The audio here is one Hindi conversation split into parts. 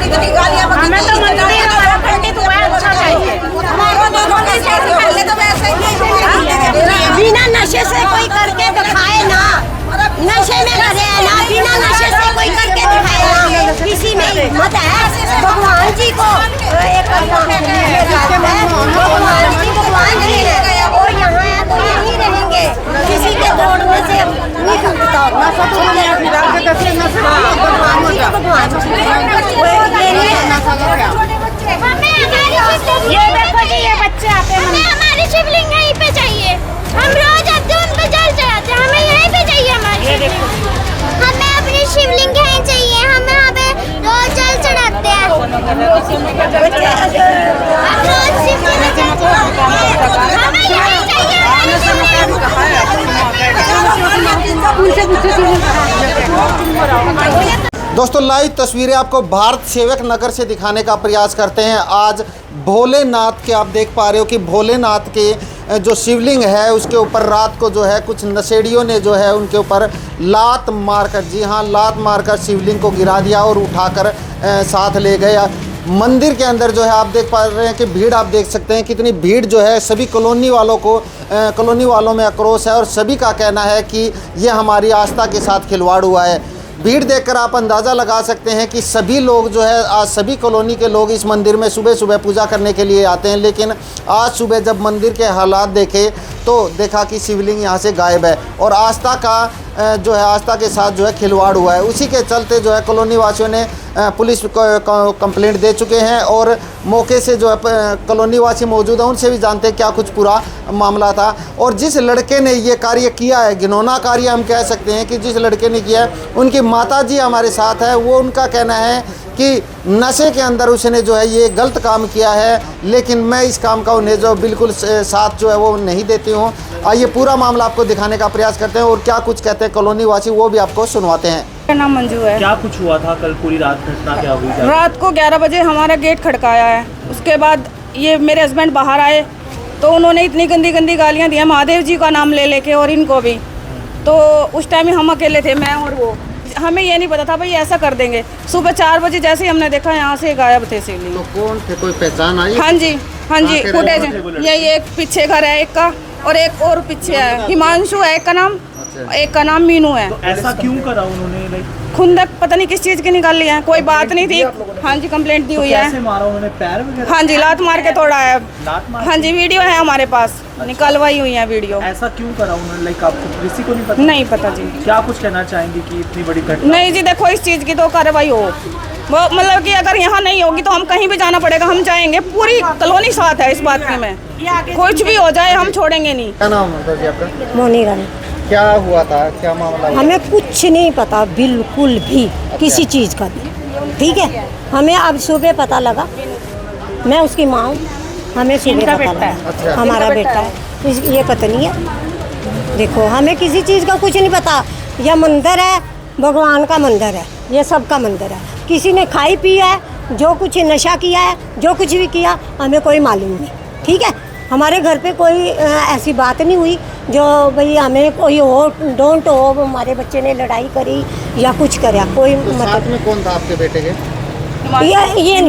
हमें तो मंदिर हमारा पंडित हुआ है, अच्छा चाहिए। बिना नशे से कोई करके दिखाए ना, नशे में लगे ना, बिना नशे से कोई करके दिखाए ना, किसी में हिम्मत है। भगवान जी को भगवान जी है, और यहाँ है तो यहीं रहेंगे, किसी के दौड़ने से नहीं सकता। ये देखो जी, ये बच्चे आते हैं, हमें हमारी शिवलिंग यहीं पे चाहिए। हम रोज आते हैं, उन पे जल चढ़ाते हैं, हमें यहीं पे चाहिए हमारी शिवलिंग। हमें अपनी शिवलिंग यहीं चाहिए, हम यहाँ पे रोज जल चढ़ाते हैं। हम रोज शिवलिंग हमें यहीं चाहिए हमारी शिवलिंग। दोस्तों लाइव तस्वीरें आपको भारत सेवक नगर से दिखाने का प्रयास करते हैं। आज भोलेनाथ के आप देख पा रहे हो कि भोलेनाथ के जो शिवलिंग है उसके ऊपर रात को जो है कुछ नशेड़ियों ने जो है उनके ऊपर लात मारकर, जी हाँ, लात मारकर शिवलिंग को गिरा दिया और उठाकर साथ ले गए। मंदिर के अंदर जो है आप देख पा रहे हैं कि भीड़ आप देख सकते हैं कितनी भीड़ जो है। सभी कॉलोनी वालों में आक्रोश है और सभी का कहना है कि ये हमारी आस्था के साथ खिलवाड़ हुआ है। भीड़ देखकर आप अंदाज़ा लगा सकते हैं कि सभी लोग जो है आज सभी कॉलोनी के लोग इस मंदिर में सुबह सुबह पूजा करने के लिए आते हैं, लेकिन आज सुबह जब मंदिर के हालात देखे तो देखा कि शिवलिंग यहाँ से गायब है और आस्था का जो है आस्था के साथ जो है खिलवाड़ हुआ है। उसी के चलते जो है कॉलोनी वासियों ने पुलिस को कंप्लेंट दे चुके हैं और मौके से जो है कॉलोनी वासी मौजूद हैं, उनसे भी जानते हैं क्या कुछ पूरा मामला था। और जिस लड़के ने ये कार्य किया है, घिनौना कार्य हम कह सकते हैं कि जिस लड़के ने किया है, उनकी माताजी हमारे साथ है। वो उनका कहना है कि नशे के अंदर उसने जो है ये गलत काम किया है, लेकिन मैं इस काम का उन्हें जो बिल्कुल साथ जो है वो नहीं देती हूँ। आइए पूरा मामला आपको दिखाने का प्रयास करते हैं और क्या कुछ कहते हैं कॉलोनी वासी वो भी आपको सुनवाते हैं। मेरा नाम मंजू है। क्या कुछ हुआ था कल पूरी रात, घटना क्या हुई? रात को 11 बजे हमारा गेट खड़काया है। उसके बाद ये मेरे हस्बैंड बाहर आए तो उन्होंने इतनी गंदी गंदी गालियाँ दी महादेव जी का नाम ले लेके और इनको भी। तो उस टाइम में हम अकेले थे, मैं और वो, हमें ये नहीं पता था भाई ऐसा कर देंगे। सुबह 4 बजे जैसे ही हमने देखा यहाँ से गायब थे शिवलिंग। तो कौन थे, कोई पहचान आई? हाँ जी फुटेज, यही एक पीछे घर है एक का और एक और पीछे है, हिमांशु है एक का नाम, एक का नाम मीनू है। तो ऐसा क्यों करा उन्होंने? खुंदक पता नहीं किस चीज की निकाल लिया है, कोई बात नहीं थी। हाँ जी कंप्लेंट दी हुई है। कैसे मारा उन्होंने? पैर वगैरह? हाँ जी लात मार के तोड़ा है। लात मार? हाँ जी वीडियो है हमारे पास, निकलवाई हुई है वीडियो। ऐसा क्यों करा उन्होंने? लाइक आपको किसी को नहीं पता? नहीं पता जी। क्या कुछ कहना चाहेंगे कि इतनी बड़ी घटना? नहीं जी देखो इस चीज की तो कार्रवाई हो, वो मतलब कि अगर यहाँ नहीं होगी तो हम कहीं भी जाना पड़ेगा, हम जाएंगे। पूरी कॉलोनी साथ है इस बात की, में कुछ भी हो जाए हम छोड़ेंगे नहीं। क्या नाम है जी आपका? मोनीरा। क्या हुआ था, क्या मामला? हमें कुछ नहीं पता बिल्कुल भी, किसी चीज़ का भी। ठीक है, हमें अब सुबह पता लगा, मैं उसकी माँ हूँ, हमें सुबह पता लगा। अच्छा। हमारा बेटा है, ये पत्नी है। देखो हमें किसी चीज़ का कुछ नहीं पता। यह मंदिर है, भगवान का मंदिर है, ये सबका मंदिर है। किसी ने खाई पिया है, जो कुछ नशा किया है, जो कुछ भी किया हमें कोई मालूम नहीं। ठीक है, हमारे घर पे कोई ऐसी बात नहीं हुई जो भाई हमें कोई हो डोंट हो हमारे बच्चे ने लड़ाई करी या कुछ करा। कोई तो साथ में कौन था आपके बेटे के? ये नहीं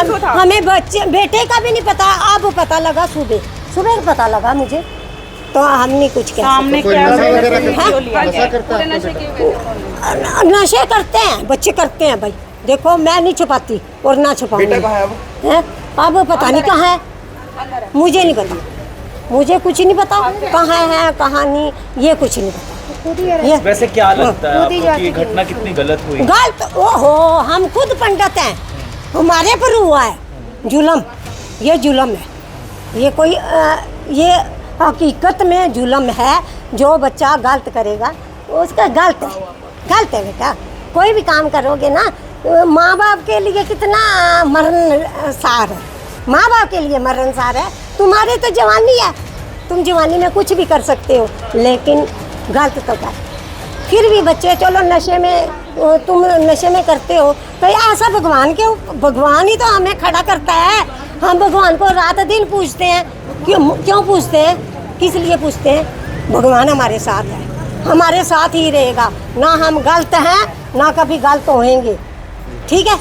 पता। हमें बेटे का भी नहीं पता। अब पता लगा सुबह पता लगा मुझे, तो हम नहीं कुछ कह सामने कोई क्या नशा वगैरह नशा करता है? नशे करते हैं बच्चे, करते हैं भाई। देखो मैं नहीं छुपाती और ना छुपाऊंगी। अब पता नहीं कहाँ है, मुझे नहीं पता, मुझे कुछ नहीं पता कहाँ है कहाँ नहीं, ये कुछ नहीं पता। ये वैसे क्या लगता है आपको कि ये घटना कितनी गलत हुई? गलत? ओहो, हम खुद पंडित हैं, हमारे पर हुआ है जुल्म। ये जुल्म है, ये कोई ये हकीकत में जुल्म है। जो बच्चा गलत करेगा उसका गलत है बेटा। कोई भी काम करोगे ना, माँ बाप के लिए कितना मरणसार है, माँ बाप के लिए मरणसार है। तुम्हारे तो जवानी है, तुम जवानी में कुछ भी कर सकते हो, लेकिन गलत तो कर। फिर भी बच्चे चलो नशे में, तुम नशे में करते हो तो ऐसा भगवान ही तो हमें खड़ा करता है। हम भगवान को रात दिन पूछते हैं। क्यों पूछते हैं, किस लिए पूछते हैं? भगवान हमारे साथ है, हमारे साथ ही रहेगा। ना हम गलत हैं ना कभी गलत होंगे। ठीक है,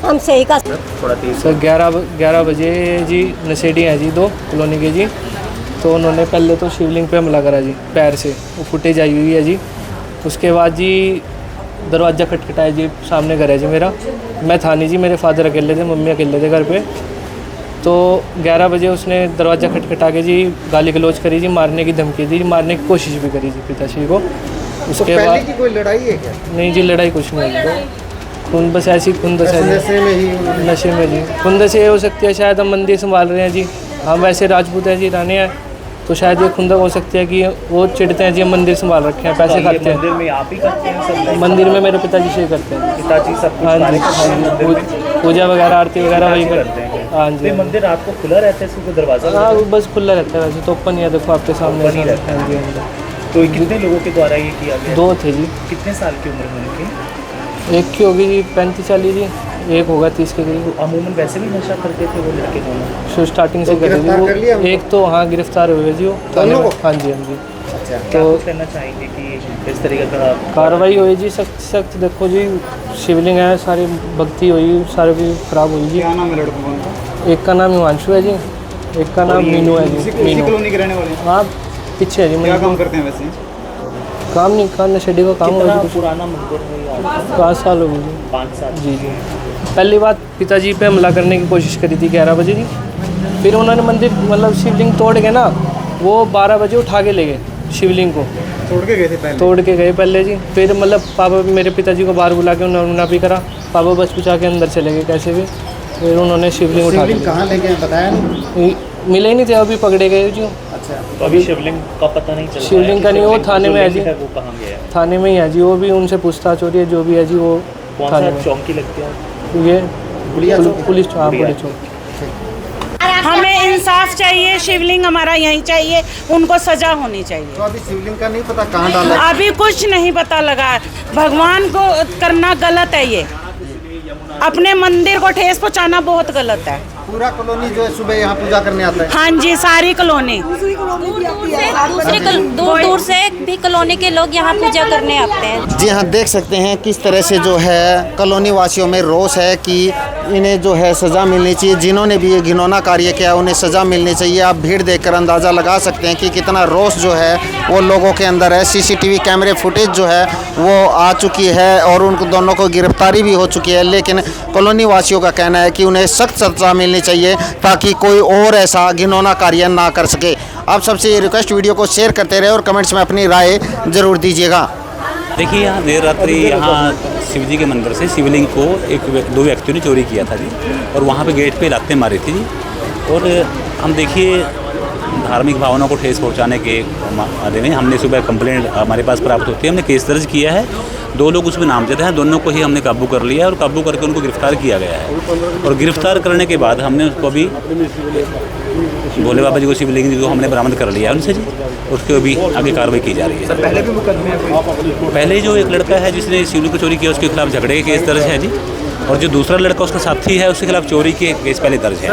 हम सही का थोड़ा तेज सर 11 बजे जी नशेड़ी हैं जी 2 कॉलोनी के जी। तो उन्होंने पहले तो शिवलिंग पे हमला करा जी पैर से, वो फुटेज आई हुई है जी। उसके बाद जी दरवाज़ा खटखटाया जी, सामने घर है जी मेरा। मैं था नहीं जी, मेरे फादर अकेले थे, मम्मी अकेले थे घर पे। तो 11 बजे उसने दरवाज़ा खटखटा के जी गाली गलौज करी जी, मारने की धमकी दी, मारने की कोशिश भी करी जी पिताश्री को। उसके पहले बाद की कोई लड़ाई है क्या? नहीं जी, लड़ाई कुछ नहीं हुई, खून बस ऐसी खून बस है जी, नशे में ही नशे में जी। खुंदस ये हो सकती है, शायद हम मंदिर संभाल रहे हैं जी, हम वैसे राजपूत हैं जी, रानी हैं, तो शायद ये खुंदक हो सकती है कि वो चिढ़ते हैं जी, हम मंदिर संभाल रखे हैं, पैसे खाते हैं। मंदिर में आप ही करते हैं सब? मंदिर में मेरे पिताजी से करते हैं। पिताजी सब कुछ हाँ जी, कार्यक्रम हाँ जी, मंदिर में पूजा वगैरह आरती वगैरह वही करते हैं। हाँ जी। ये मंदिर आपको खुला रहता है, इसको दरवाजा? हाँ, वो बस खुला रहता है वैसे तो, ओपन ही है, देखो आपके सामने। ओपन ही रहता है। हाँ जी, हाँ जी। तो कितने लोगों के द्वारा ये किया गया? 2 थे जी। कितने साल की उम्र में उनकी? एक की होगी जी 35-40 जी, एक होगा 30 के करीब। अमूमन वैसे भी नशा करते थे वो लड़के दोनों? तो स्टार्टिंग से तो कर रहे गिरफ्तार कर लिया थे वो, उनको? एक तो हाँ गिरफ्तार हुए जी वो दोनों को? हाँ जी, हाँ जी। अच्छा, क्या तो कुछ कहना चाहेंगे कि इस तरीके का कार्रवाई हुई जी, सख्त सख्त। देखो जी शिवलिंग है, सारी भक्ति हुई, सारी भी खराब हुई जी। क्या नाम है लड़कों का? एक का नाम हिमांशु है जी, एक का नाम मीनू है जी। इसी मीनू कॉलोनी के रहने वाले हैं? हाँ, पीछे है जी। क्या काम करते हैं वैसे? काम नहीं, काम नशेड़ी का काम हो कितना जी। पुराना मंदिर है ये आपका? 5 साल हो गए जी। 5 साल। जी जी। पहली बात पिताजी पे हमला करने की कोशिश करी थी 11 बजे जी, फिर उन्होंने मंदिर मतलब शिवलिंग तोड़ के ना, वो 12 बजे उठा के ले गए शिवलिंग को, तोड़ के गए थे पहले? तोड़ के गए पहले जी। फिर मतलब पापा मेरे पिताजी को बाहर बुला के उन्होंने मना भी करा, पापा बस पहुँचा के अंदर चले गए कैसे भी। फिर उन्होंने शिवलिंग उठा के कहाँ ले गए बताया नहीं? मिले ही नहीं थे, अभी पकड़े गए जी। अच्छा, तो अभी शिवलिंग का पता नहीं चल रहा है शिवलिंग कि का नहीं, वो शिवलिंग थाने जो में है लिंग जी। वो कहाँ गया है? थाने में ही है जी, वो भी उनसे पूछताछ हो रही है, जो भी है जी वो कौन थाने सा में। चौकी लगती है? ये बुढ़िया चौक। पुलिस हाँ, बुढ़िया। पुलिस चौक। हमें इंसाफ चाहिए, शिवलिंग हमारा यहीं चाहिए, उनको सजा होनी चाहिए। तो अभी शिवलिंग का नहीं पता कहाँ डाला है? अभी कुछ नहीं पता लगा, भगवान को करना गलत है, ये अपने मंदिर को ठेस पहुंचाना बहुत गलत है। पूरा कॉलोनी जो है सुबह यहाँ पूजा करने आता है। हाँ जी, सारी कॉलोनी। दूर दूर से भी कॉलोनी के लोग यहाँ पूजा करने आते हैं। जी हाँ, देख सकते हैं किस तरह से जो है कॉलोनी वासियों में रोष है कि इन्हें जो है सज़ा मिलनी चाहिए, जिन्होंने भी ये घिनौना कार्य किया उन्हें सज़ा मिलनी चाहिए। आप भीड़ देखकर अंदाज़ा लगा सकते हैं कि कितना रोष जो है वो लोगों के अंदर है। सीसीटीवी कैमरे फुटेज जो है वो आ चुकी है और उन दोनों को गिरफ्तारी भी हो चुकी है, लेकिन कॉलोनी वासियों का कहना है कि उन्हें सख्त सज़ा मिलनी चाहिए ताकि कोई और ऐसा घिनौना कार्य ना कर सके। आप सबसे ये रिक्वेस्ट, वीडियो को शेयर करते रहे और कमेंट्स में अपनी राय ज़रूर दीजिएगा। देखिए, यहाँ देर रात्रि यहाँ शिव जी के मंदिर से शिवलिंग को 2 व्यक्तियों ने चोरी किया था जी, और वहाँ पे गेट पे लातें मारी थी जी। और हम देखिए धार्मिक भावनाओं को ठेस पहुँचाने के बारे में हमने सुबह कंप्लेंट हमारे पास प्राप्त होती है, हमने केस दर्ज किया है। 2 लोग उसमें नामजद हैं, दोनों को ही हमने काबू कर लिया और काबू करके उनको गिरफ्तार किया गया है। और गिरफ्तार करने के बाद हमने उसको भी भोले बाबा जी को शिवलिंग जी को हमने बरामद कर लिया उनसे जी, उसके भी आगे कार्रवाई की जा रही है। पहले भी मुकदमे? पहले जो एक लड़का है जिसने शिवलिंग को चोरी किया उसके खिलाफ झगड़े के केस दर्ज है जी, और जो दूसरा लड़का उसका साथी है उसके खिलाफ चोरी के केस पहले दर्ज है।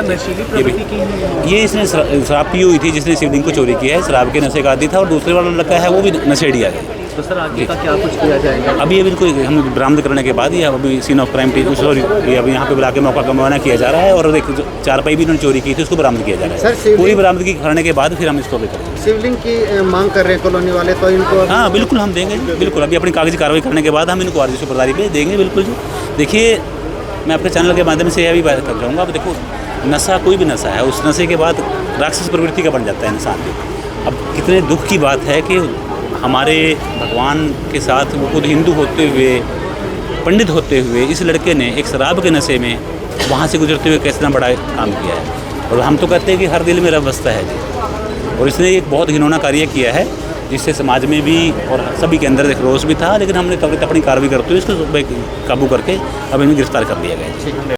ये भी ये इसने शराब पी हुई थी जिसने शिवलिंग को चोरी किया है, शराब के नशे का आदी था, और दूसरे वाला लड़का है वो भी नशेड़ी है। तो सर आगे का क्या कुछ किया जाएगा? अभी ये बिल्कुल हम बरामद करने के बाद ये अभी scene of crime team sorry अभी यहाँ पे बुला के मौका का मुआयना किया जा रहा है, और एक 4 भी इन्होंने चोरी की थी उसको बरामद किया जा रहा है। पूरी बरामदगी करने के बाद फिर हम इसको भी करेंगे। शिवलिंग की मांग कर रहे हैं कॉलोनी वाले, तो इनको हाँ बिल्कुल हम देंगे, बिल्कुल अभी अपनी कागजी कार्रवाई करने के बाद हम इनको आदेश प्रदारी पे देंगे बिल्कुल जी। देखिए, मैं अपने चैनल के माध्यम से यह भी बात कर चाहूँगा, अब देखो नशा कोई भी नशा है, उस नशे के बाद राक्षस प्रवृत्ति का बन जाता है इंसान भी। अब कितने दुख की बात है कि हमारे भगवान के साथ वो खुद हिंदू होते हुए, पंडित होते हुए, इस लड़के ने एक शराब के नशे में वहाँ से गुजरते हुए कितना बड़ा काम किया है। और हम तो कहते हैं कि हर दिल में रब बसता है जी, और इसने एक बहुत घिनौना कार्य किया है जिससे समाज में भी और सभी के अंदर एक रोष भी था, लेकिन हमने अपनी कार्रवाई करते हुए इसको काबू करके अब इन्हें गिरफ्तार कर लिया गया है।